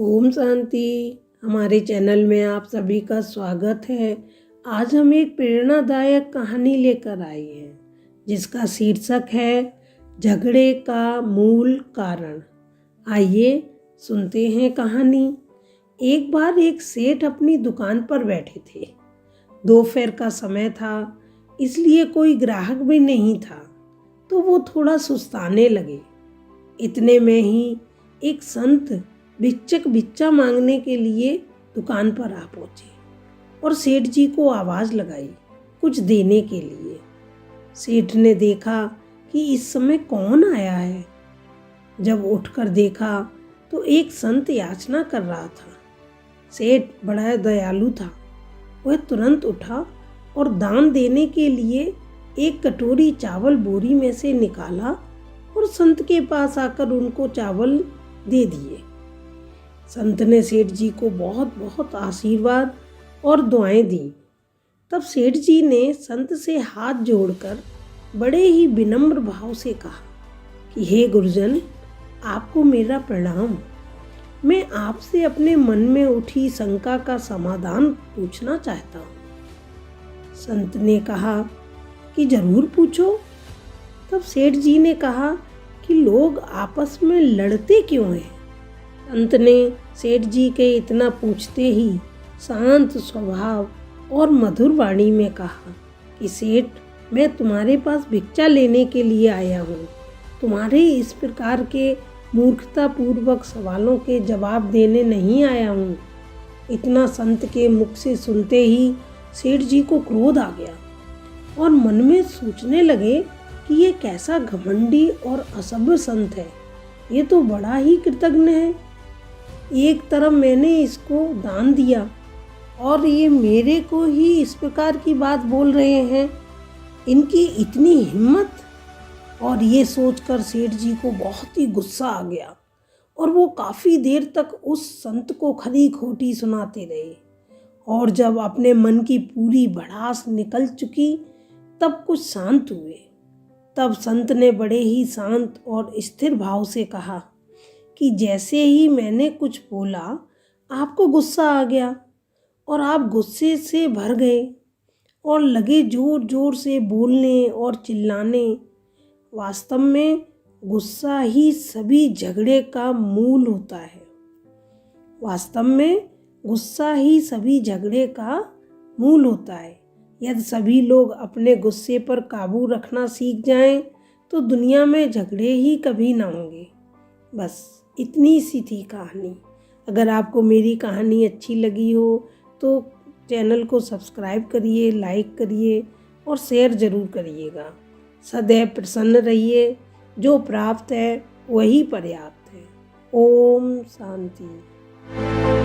ओम शांति। हमारे चैनल में आप सभी का स्वागत है। आज हम एक प्रेरणादायक कहानी लेकर आए हैं जिसका शीर्षक है झगड़े का मूल कारण। आइए सुनते हैं कहानी। एक बार एक सेठ अपनी दुकान पर बैठे थे। दोपहर का समय था, इसलिए कोई ग्राहक भी नहीं था, तो वो थोड़ा सुस्ताने लगे। इतने में ही एक संत भिक्षा मांगने के लिए दुकान पर आ पहुंचे और सेठ जी को आवाज लगाई कुछ देने के लिए। सेठ ने देखा कि इस समय कौन आया है। जब उठकर देखा तो एक संत याचना कर रहा था। सेठ बड़ा दयालु था। वह तुरंत उठा और दान देने के लिए एक कटोरी चावल बोरी में से निकाला और संत के पास आकर उनको चावल दे दिए। संत ने सेठ जी को बहुत बहुत आशीर्वाद और दुआएं दी। तब सेठ जी ने संत से हाथ जोड़कर बड़े ही विनम्र भाव से कहा कि हे गुरुजन, आपको मेरा प्रणाम। मैं आपसे अपने मन में उठी शंका का समाधान पूछना चाहता हूँ। संत ने कहा कि जरूर पूछो। तब सेठ जी ने कहा कि लोग आपस में लड़ते क्यों हैं? संत ने सेठ जी के इतना पूछते ही शांत स्वभाव और मधुर वाणी में कहा कि सेठ, मैं तुम्हारे पास भिक्षा लेने के लिए आया हूँ। तुम्हारे इस प्रकार के मूर्खतापूर्वक सवालों के जवाब देने नहीं आया हूँ। इतना संत के मुख से सुनते ही सेठ जी को क्रोध आ गया और मन में सोचने लगे कि ये कैसा घमंडी और असभ्य संत है। ये तो बड़ा ही कृतज्ञ है। एक तरफ मैंने इसको दान दिया और ये मेरे को ही इस प्रकार की बात बोल रहे हैं। इनकी इतनी हिम्मत। और ये सोचकर सेठ जी को बहुत ही गुस्सा आ गया और वो काफ़ी देर तक उस संत को खरी खोटी सुनाते रहे। और जब अपने मन की पूरी भड़ास निकल चुकी तब कुछ शांत हुए। तब संत ने बड़े ही शांत और स्थिर भाव से कहा कि जैसे ही मैंने कुछ बोला आपको गुस्सा आ गया और आप गुस्से से भर गए और लगे जोर जोर से बोलने और चिल्लाने। वास्तव में गुस्सा ही सभी झगड़े का मूल होता है। वास्तव में गुस्सा ही सभी झगड़े का मूल होता है। यदि सभी लोग अपने गुस्से पर काबू रखना सीख जाएं तो दुनिया में झगड़े ही कभी ना होंगे। बस इतनी सी थी कहानी। अगर आपको मेरी कहानी अच्छी लगी हो तो चैनल को सब्सक्राइब करिए, लाइक करिए और शेयर ज़रूर करिएगा। सदैव प्रसन्न रहिए। जो प्राप्त है वही पर्याप्त है। ओम शांति।